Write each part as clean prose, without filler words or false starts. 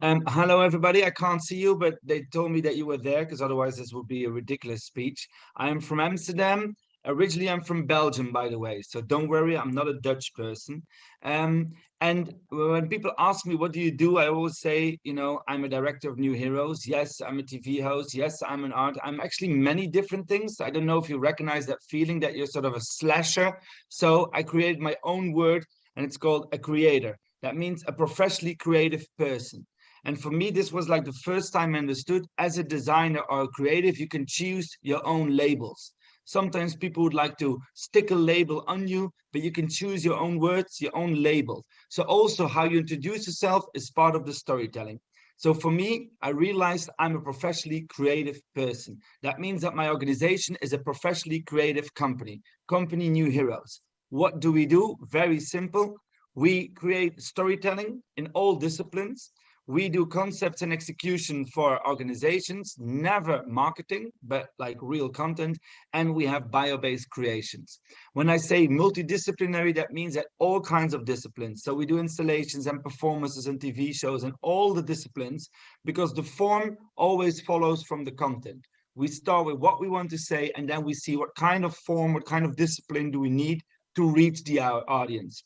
Hello, everybody. I can't see you, but they told me that you were there because otherwise this would be a ridiculous speech. I am from Amsterdam. Originally, I'm from Belgium, by the way. So don't worry, I'm not a Dutch person. Um, and when people ask me, what do you do? I always say, I'm a director of New Heroes. Yes, I'm a TV host. Yes, I'm an art. I'm actually many different things. I don't know if you recognize that feeling that you're sort of a slasher. So I created my own word, and it's called a creator. That means a professionally creative person. And for me, this was like the first time I understood as a designer or a creative, you can choose your own labels. Sometimes people would like to stick a label on you, but you can choose your own words, your own label. So also how you introduce yourself is part of the storytelling. So for me, I realized I'm a professionally creative person. That means that my organization is a professionally creative company New Heroes. What do we do? Very simple. We create storytelling in all disciplines. We do concepts and execution for organizations, never marketing, but like real content. And we have bio-based creations. When I say multidisciplinary, that means that all kinds of disciplines. So we do installations and performances and TV shows and all the disciplines, because the form always follows from the content. We start with what we want to say, and then we see what kind of form, what kind of discipline do we need to reach the audience.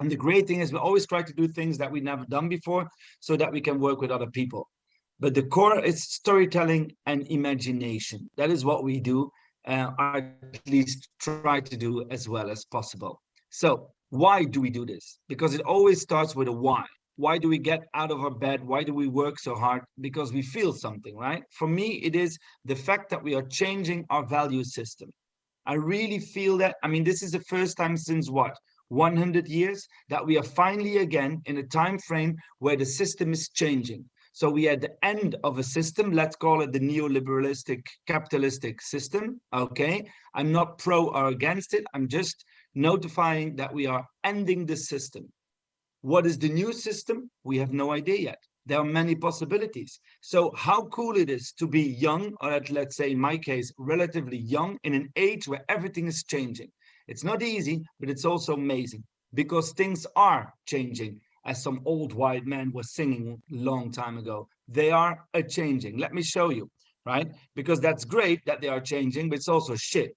And the great thing is we always try to do things that we've never done before so that we can work with other people. But the core is storytelling and imagination. That is what we do, at least try to do as well as possible. So why do we do this? Because it always starts with a why. Why do we get out of our bed? Why do we work so hard? Because we feel something, right? For me, it is the fact that we are changing our value system. I really feel that. I mean, this is the first time since what? 100 years that we are finally again in a time frame where the system is changing. So we are at the end of a system, let's call it the neoliberalistic capitalistic system. Okay, I'm not pro or against it. I'm just notifying that we are ending the system. What is the new system? We have no idea yet. There are many possibilities. So how cool it is to be young, or let's say in my case, relatively young in an age where everything is changing. It's not easy, but it's also amazing because things are changing, as some old white man was singing a long time ago. They are a changing. Let me show you, right? Because that's great that they are changing, but it's also shit,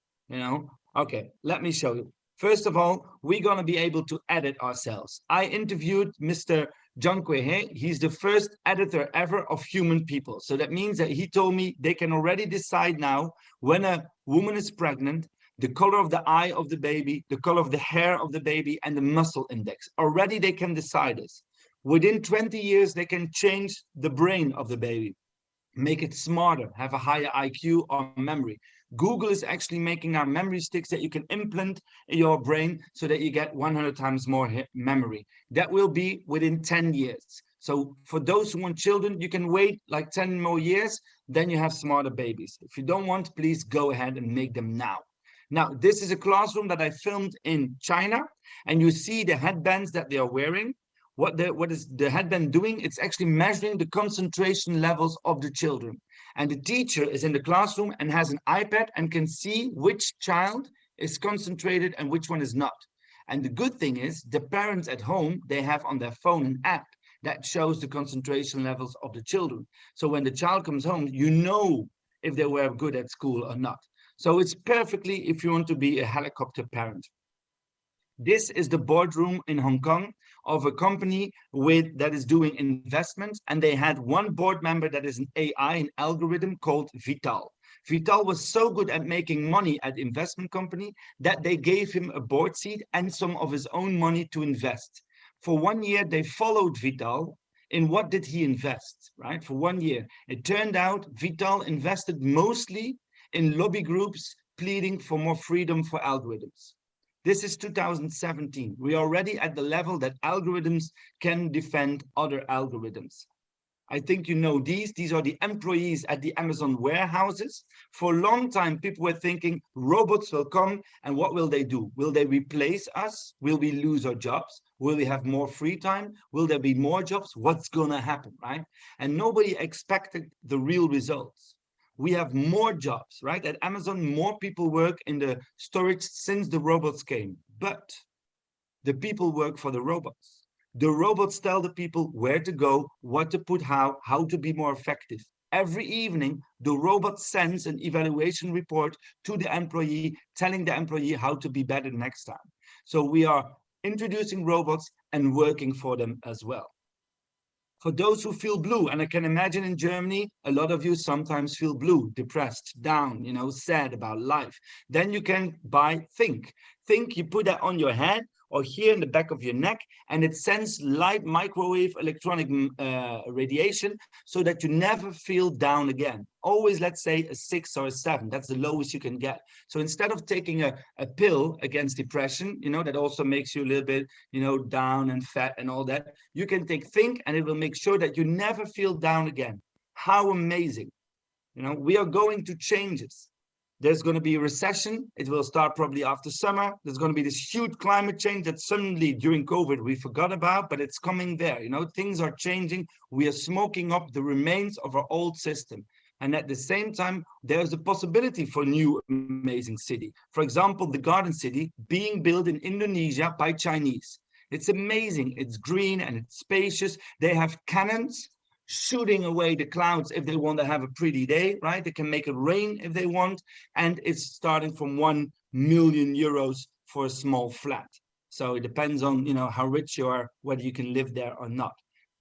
Okay, let me show you. First of all, we're going to be able to edit ourselves. I interviewed Mr. John Quehe. He's the first editor ever of Human People. So that means that he told me they can already decide now when a woman is pregnant, the color of the eye of the baby, the color of the hair of the baby, and the muscle index. Already they can decide this. Within 20 years, they can change the brain of the baby, make it smarter, have a higher IQ or memory. Google is actually making now memory sticks that you can implant in your brain so that you get 100 times more memory. That will be within 10 years. So for those who want children, you can wait like 10 more years, then you have smarter babies. If you don't want, please go ahead and make them now. Now, this is a classroom that I filmed in China, and you see the headbands that they are wearing. What is the headband doing? It's actually measuring the concentration levels of the children. And the teacher is in the classroom and has an iPad and can see which child is concentrated and which one is not. And the good thing is the parents at home, they have on their phone an app that shows the concentration levels of the children. So when the child comes home, you know if they were good at school or not. So it's perfectly if you want to be a helicopter parent. This is the boardroom in Hong Kong of a company that is doing investments, and they had one board member that is an AI, an algorithm called Vital. Vital was so good at making money at investment company that they gave him a board seat and some of his own money to invest. For 1 year, they followed Vital. In what did he invest, right? For 1 year. It turned out Vital invested mostly in lobby groups pleading for more freedom for algorithms. This is 2017. We are already at the level that algorithms can defend other algorithms. I think you know these. These are the employees at the Amazon warehouses. For a long time, people were thinking robots will come and what will they do? Will they replace us? Will we lose our jobs? Will we have more free time? Will there be more jobs? What's going to happen, right? And nobody expected the real results. We have more jobs, right? At Amazon, more people work in the storage since the robots came, but the people work for the robots. The robots tell the people where to go, what to put how to be more effective. Every evening, the robot sends an evaluation report to the employee, telling the employee how to be better next time. So we are introducing robots and working for them as well. For those who feel blue, and I can imagine in Germany, a lot of you sometimes feel blue, depressed, down, sad about life. Then you can buy Think. Think, you put that on your head or here in the back of your neck, and it sends light microwave electronic radiation so that you never feel down again. Always, let's say, a 6 or a 7. That's the lowest you can get. So instead of taking a pill against depression, that also makes you a little bit, down and fat and all that, you can take Think, and it will make sure that you never feel down again. How amazing. We are going to changes. There's going to be a recession. It will start probably after summer. There's going to be this huge climate change that suddenly during COVID we forgot about, but it's coming there. Things are changing. We are smoking up the remains of our old system. And at the same time, there's a possibility for new amazing city. For example, the Garden City being built in Indonesia by Chinese. It's amazing. It's green and it's spacious. They have cannons shooting away the clouds if they want to have a pretty day, right? They can make it rain if they want. And it's starting from 1 million euros for a small flat. So it depends on, how rich you are, whether you can live there or not.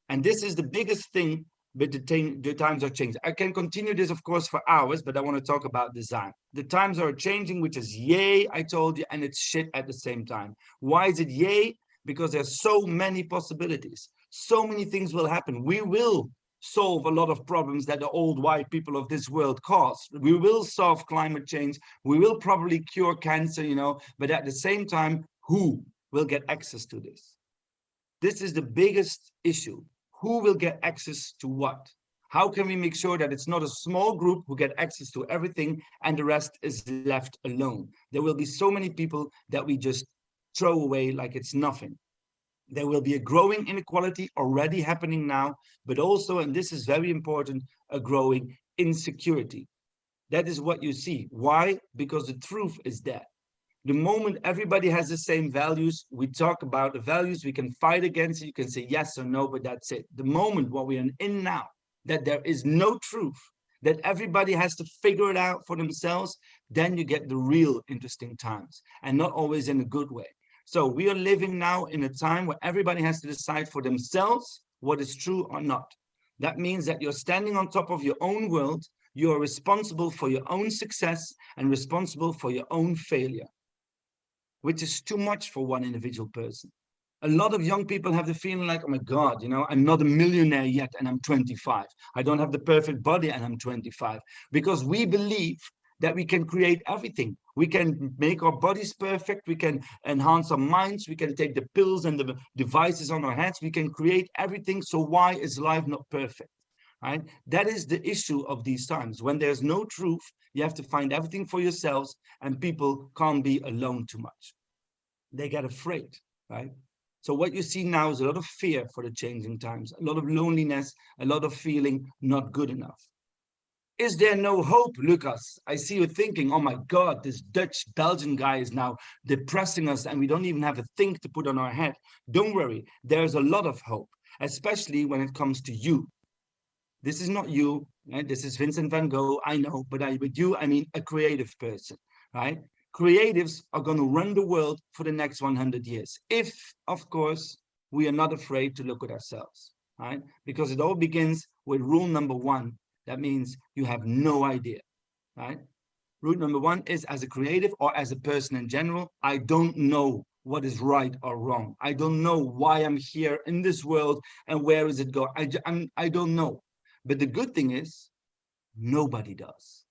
And this is the biggest thing, but the times are changing. I can continue this, of course, for hours, but I want to talk about design. The times are changing, which is yay, I told you, and it's shit at the same time. Why is it yay? Because there's so many possibilities. So many things will happen. We will solve a lot of problems that the old white people of this world caused. We will solve climate change. We will probably cure cancer, but at the same time, who will get access to this? This is the biggest issue. Who will get access to what? How can we make sure that it's not a small group who get access to everything and the rest is left alone? There will be so many people that we just throw away like it's nothing. There will be a growing inequality already happening now, but also, and this is very important, a growing insecurity. That is what you see. Why? Because the truth is that the moment everybody has the same values, we talk about the values, we can fight against it, you can say yes or no, but that's it. The moment what we are in now, that there is no truth, that everybody has to figure it out for themselves, then you get the real interesting times, and not always in a good way. So we are living now in a time where everybody has to decide for themselves what is true or not. That means that you're standing on top of your own world, you are responsible for your own success and responsible for your own failure, which is too much for one individual person. A lot of young people have the feeling like, oh my God, I'm not a millionaire yet and I'm 25. I don't have the perfect body and I'm 25. Because we believe that we can create everything. We can make our bodies perfect. We can enhance our minds. We can take the pills and the devices on our heads. We can create everything. So why is life not perfect? Right? That is the issue of these times. When there's no truth, you have to find everything for yourselves, and people can't be alone too much. They get afraid, right? So what you see now is a lot of fear for the changing times, a lot of loneliness, a lot of feeling not good enough. Is there no hope, Lucas? I see you thinking, oh my God, this Dutch-Belgian guy is now depressing us and we don't even have a thing to put on our head. Don't worry, there's a lot of hope, especially when it comes to you. This is not you, right? This is Vincent van Gogh, I know, but with you, I mean a creative person, right? Creatives are going to run the world for the next 100 years. If, of course, we are not afraid to look at ourselves, right? Because it all begins with rule number 1. That means you have no idea, right? Rule number 1 is, as a creative or as a person in general, I don't know what is right or wrong. I don't know why I'm here in this world and where is it going. I don't know. But the good thing is, nobody does.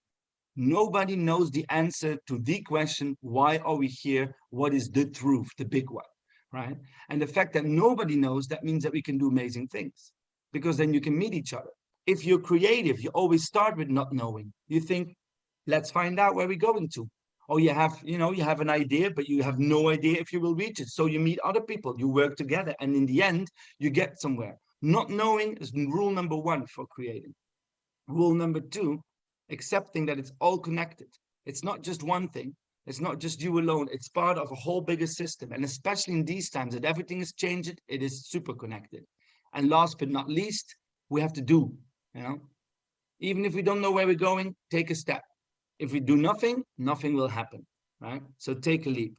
Nobody knows the answer to the question, why are we here? What is the truth, the big one, right? And the fact that nobody knows, that means that we can do amazing things, because then you can meet each other. If you're creative, you always start with not knowing. You think, let's find out where we're going to. Or you have an idea, but you have no idea if you will reach it. So you meet other people, you work together, and in the end, you get somewhere. Not knowing is rule number 1 for creating. Rule number 2, accepting that it's all connected. It's not just one thing. It's not just you alone. It's part of a whole bigger system. And especially in these times that everything is changing, it is super connected. And last but not least, we have to do, you know, even if we don't know where we're going, take a step. If we do nothing, nothing will happen, right? So take a leap,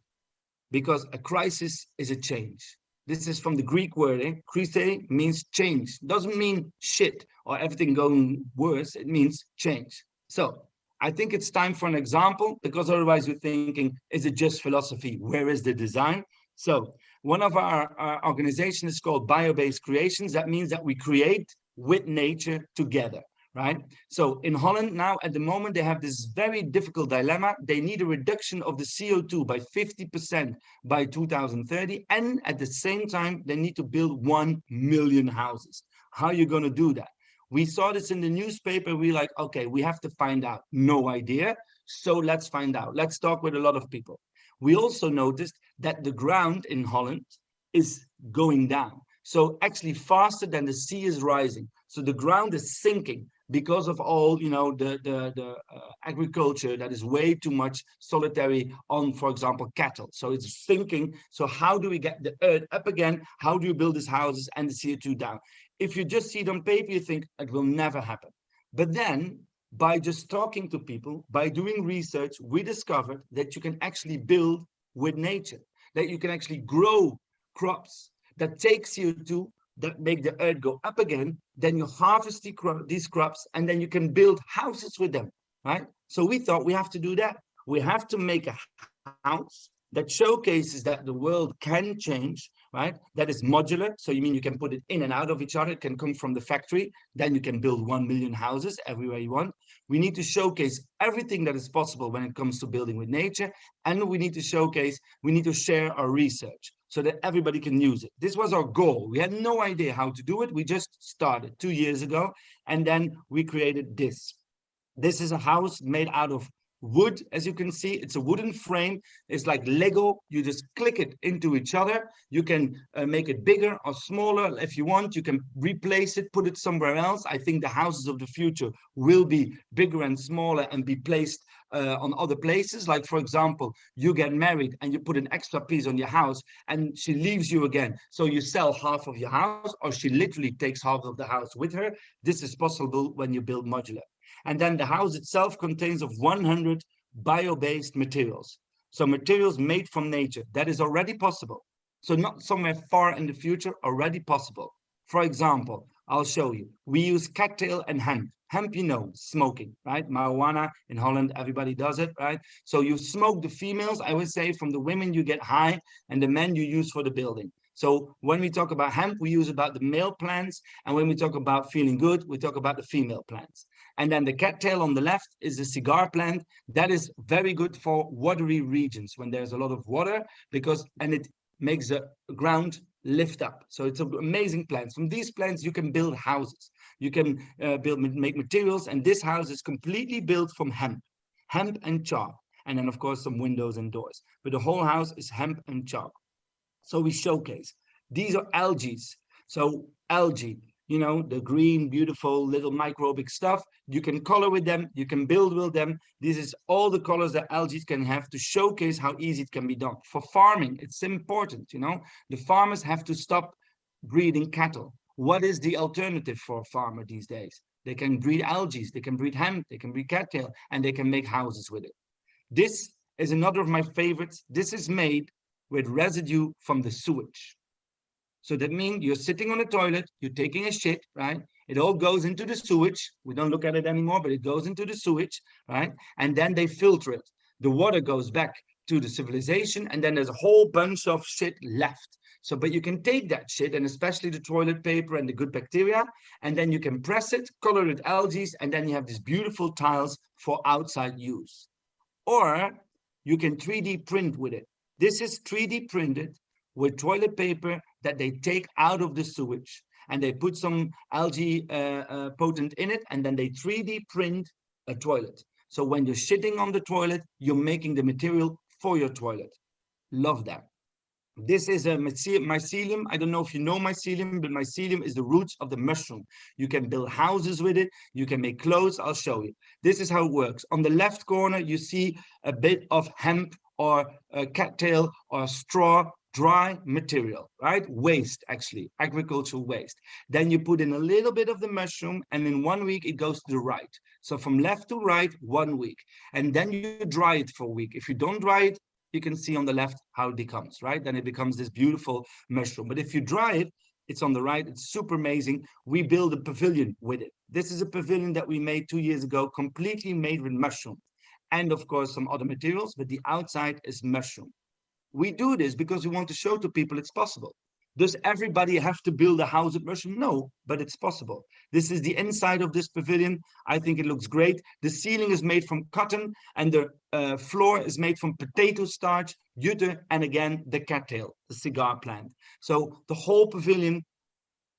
because a crisis is a change. This is from the Greek word, krise means change. Doesn't mean shit or everything going worse. It means change. So I think it's time for an example, because otherwise you're thinking, is it just philosophy? Where is the design? So one of our organizations is called Biobased Creations. That means that we create with nature together, right? So in Holland now, at the moment, they have this very difficult dilemma. They need a reduction of the CO2 by 50% by 2030. And at the same time, they need to build 1 million houses. How are you going to do that? We saw this in the newspaper. We're like, okay, we have to find out. No idea. So let's find out. Let's talk with a lot of people. We also noticed that the ground in Holland is going down. So actually faster than the sea is rising. So the ground is sinking because of all, you know, the agriculture that is way too much solitary on, for example, cattle. So it's sinking. So how do we get the earth up again? How do you build these houses and the CO2 down? If you just see it on paper, you think it will never happen. But then by just talking to people, by doing research, we discovered that you can actually build with nature, that you can actually grow crops that take CO2, that make the earth go up again. Then you harvest these crops, and then you can build houses with them, right? So we thought we have to do that. We have to make a house that showcases that the world can change, right? That is modular. So you mean you can put it in and out of each other. It can come from the factory. Then you can build 1 million houses everywhere you want. We need to showcase everything that is possible when it comes to building with nature. And we need to share our research so that everybody can use it. This was our goal. We had no idea how to do it. We just started 2 years ago. And then we created this. This is a house made out of wood. As you can see, it's a wooden frame. It's like Lego. You just click it into each other. You can make it bigger or smaller if you want. You can replace it, put it somewhere else. I think the houses of the future will be bigger and smaller and be placed on other places. Like, for example, you get married and you put an extra piece on your house and she leaves you again. So you sell half of your house, or she literally takes half of the house with her. This is possible when you build modular. And then the house itself contains of 100 bio-based materials. So materials made from nature. That is already possible. So not somewhere far in the future, already possible. For example, I'll show you. We use cattail and hemp. Hemp, you know, smoking, right? Marijuana in Holland, everybody does it, right? So you smoke the females, I would say, from the women you get high, and the men you use for the building. So when we talk about hemp, we use about the male plants. And when we talk about feeling good, we talk about the female plants. And then the cattail on the left is a cigar plant. That is very good for watery regions when there's a lot of water, and it makes the ground lift up. So it's an amazing plant. From these plants, you can build houses. You can make materials. And this house is completely built from hemp and chalk. And then, of course, some windows and doors. But the whole house is hemp and chalk. So we showcase. These are algae. So algae, you know, the green, beautiful little microbic stuff. You can color with them. You can build with them. This is all the colors that algae can have to showcase how easy it can be done. For farming, it's important, you know. The farmers have to stop breeding cattle. What is the alternative for a farmer these days? They can breed algae. They can breed hemp. They can breed cattail. And they can make houses with it. This is another of my favorites. This is made with residue from the sewage. So that means you're sitting on a toilet, you're taking a shit, right? It all goes into the sewage. We don't look at it anymore, but it goes into the sewage, right? And then they filter it. The water goes back to the civilization, and then there's a whole bunch of shit left. So, but you can take that shit, and especially the toilet paper and the good bacteria, and then you can press it, color it algae, and then you have these beautiful tiles for outside use. Or you can 3D print with it. This is 3D printed with toilet paper that they take out of the sewage, and they put some algae potent in it, and then they 3D print a toilet. So when you're shitting on the toilet, you're making the material for your toilet. Love that. This is a mycelium. I don't know if you know mycelium, but mycelium is the roots of the mushroom. You can build houses with it. You can make clothes. I'll show you. This is how it works. On the left corner, you see a bit of hemp or a cattail or straw, dry material, right? Waste, actually, agricultural waste. Then you put in a little bit of the mushroom, and in 1 week, it goes to the right. So from left to right, 1 week. And then you dry it for a week. If you don't dry it, you can see on the left how it becomes, right? Then it becomes this beautiful mushroom. But if you dry it, it's on the right. It's super amazing. We build a pavilion with it. This is a pavilion that we made 2 years ago, completely made with mushroom. And of course, some other materials, but the outside is mushroom. We do this because we want to show to people it's possible. Does everybody have to build a house of mushroom? No, but it's possible. This is the inside of this pavilion. I think it looks great. The ceiling is made from cotton, and the floor is made from potato starch, jute, and again, the cattail, the cigar plant. So the whole pavilion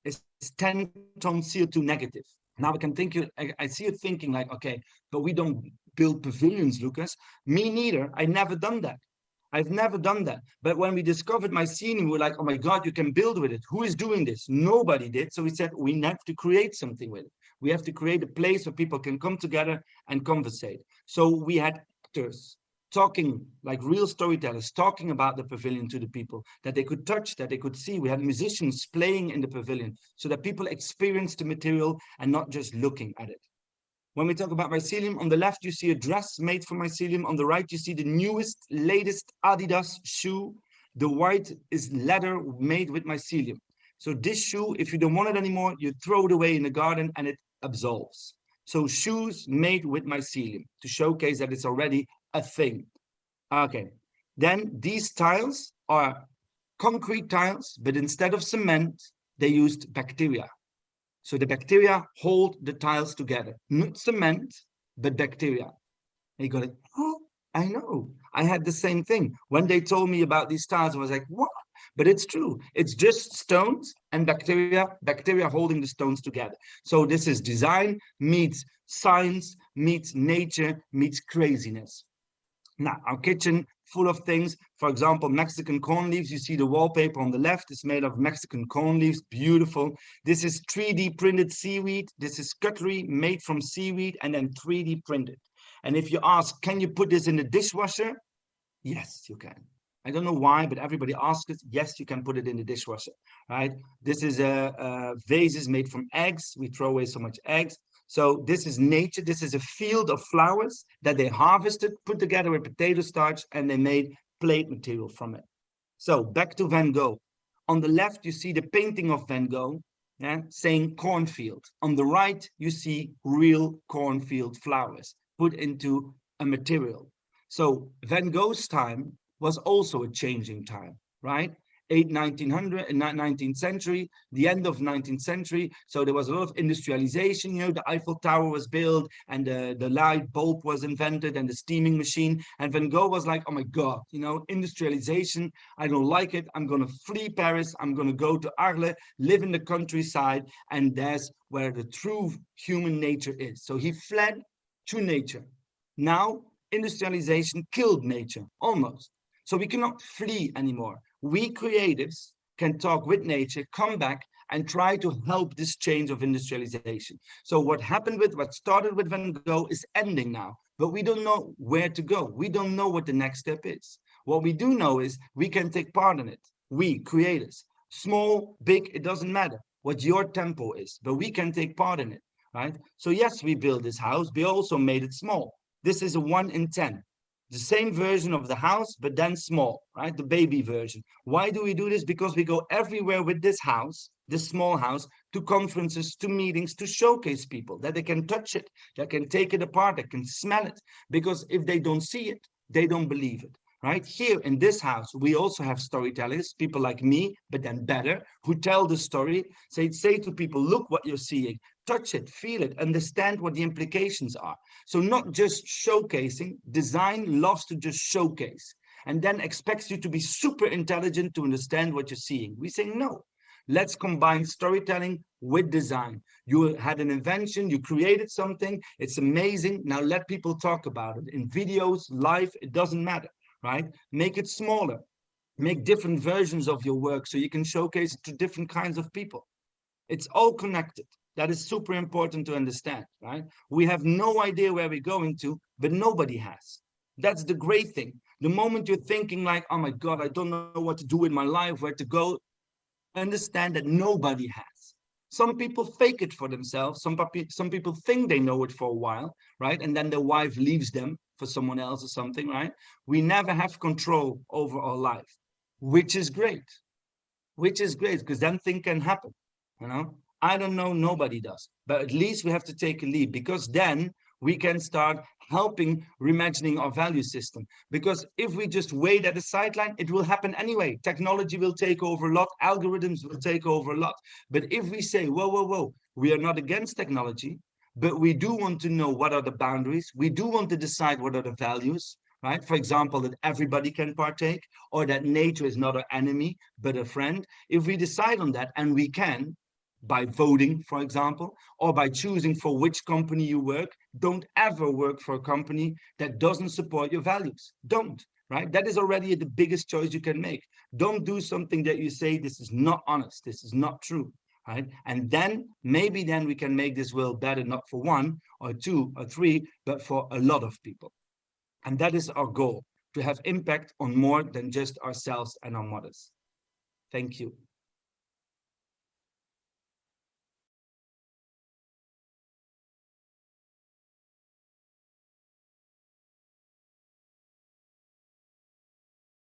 is 10 tons CO2 negative. Now I can think, I see you thinking like, okay, but we don't build pavilions, Lucas. Me neither. I never done that. I've never done that. But when we discovered mycelium, we were like, oh my God, you can build with it. Who is doing this? Nobody did. So we said, we have to create something with it. We have to create a place where people can come together and conversate. So we had actors talking, like real storytellers, talking about the pavilion to the people, that they could touch, that they could see. We had musicians playing in the pavilion so that people experienced the material and not just looking at it. When we talk about mycelium, on the left, you see a dress made from mycelium. On the right, you see the newest, latest Adidas shoe. The white is leather made with mycelium. So this shoe, if you don't want it anymore, you throw it away in the garden and it absolves. So shoes made with mycelium to showcase that it's already a thing. Okay. Then these tiles are concrete tiles, but instead of cement, they used bacteria. So the bacteria hold the tiles together, not cement, but bacteria. And you go like, oh, I know. I had the same thing. When they told me about these tiles, I was like, what? But it's true. It's just stones and bacteria holding the stones together. So this is design meets science, meets nature, meets craziness. Now, our kitchen full of things. For example, Mexican corn leaves. You see the wallpaper on the left is made of Mexican corn leaves. Beautiful. This is 3D printed seaweed. This is cutlery made from seaweed and then 3D printed. And if you ask, can you put this in the dishwasher? Yes, you can. I don't know why, but everybody asks us. Yes, you can put it in the dishwasher, right? This is a vases made from eggs. We throw away so much eggs. So this is nature. This is a field of flowers that they harvested, put together with potato starch, and they made plate material from it. So back to Van Gogh. On the left, you see the painting of Van Gogh, saying cornfield. On the right, you see real cornfield flowers put into a material. So Van Gogh's time was also a changing time, right? 19th century, the end of 19th century. So there was a lot of industrialization, the Eiffel Tower was built and the light bulb was invented and the steaming machine. And Van Gogh was like, oh my God, industrialization, I don't like it. I'm going to flee Paris. I'm going to go to Arles, live in the countryside. And that's where the true human nature is. So he fled to nature. Now, industrialization killed nature, almost. So we cannot flee anymore. We creatives can talk with nature, come back and try to help this change of industrialization. So what started with Van Gogh is ending now, but we don't know where to go. We don't know what the next step is. What we do know is we can take part in it. We creators, small, big, it doesn't matter what your tempo is, but we can take part in it, right? So yes, we built this house, we also made it small. This is a 1 in 10. The same version of the house, but then small, right? The baby version. Why do we do this? Because we go everywhere with this house, this small house, to conferences, to meetings, to showcase people that they can touch it, that can take it apart, that can smell it. Because if they don't see it, they don't believe it, right? Here in this house, we also have storytellers, people like me, but then better, who tell the story, say to people, look what you're seeing, touch it, feel it, understand what the implications are. So not just showcasing, design loves to just showcase and then expects you to be super intelligent to understand what you're seeing. We say, no, let's combine storytelling with design. You had an invention, you created something, it's amazing. Now let people talk about it in videos, live, it doesn't matter, right? Make it smaller. make different versions of your work so you can showcase it to different kinds of people. It's all connected. That is super important to understand, right? We have no idea where we're going to, but nobody has. That's the great thing. The moment you're thinking like, oh my God, I don't know what to do in my life, where to go, understand that nobody has. Some people fake it for themselves. Some people think they know it for a while, right? And then their wife leaves them for someone else or something, right? We never have control over our life, which is great. Which is great because then things can happen, you know? I don't know, nobody does, but at least we have to take a leap because then we can start helping reimagining our value system. Because if we just wait at the sideline, it will happen anyway. Technology will take over a lot, algorithms will take over a lot. But if we say, whoa, whoa, whoa, we are not against technology, but we do want to know what are the boundaries. We do want to decide what are the values, right? For example, that everybody can partake, or that nature is not an enemy, but a friend. If we decide on that, and we can, by voting, for example, or by choosing for which company you work, don't ever work for a company that doesn't support your values. Don't, right? That is already the biggest choice you can make. Don't do something that you say, this is not honest, this is not true, right? And then, maybe then we can make this world better, not for one or two or three, but for a lot of people. And that is our goal, to have impact on more than just ourselves and our mothers. Thank you.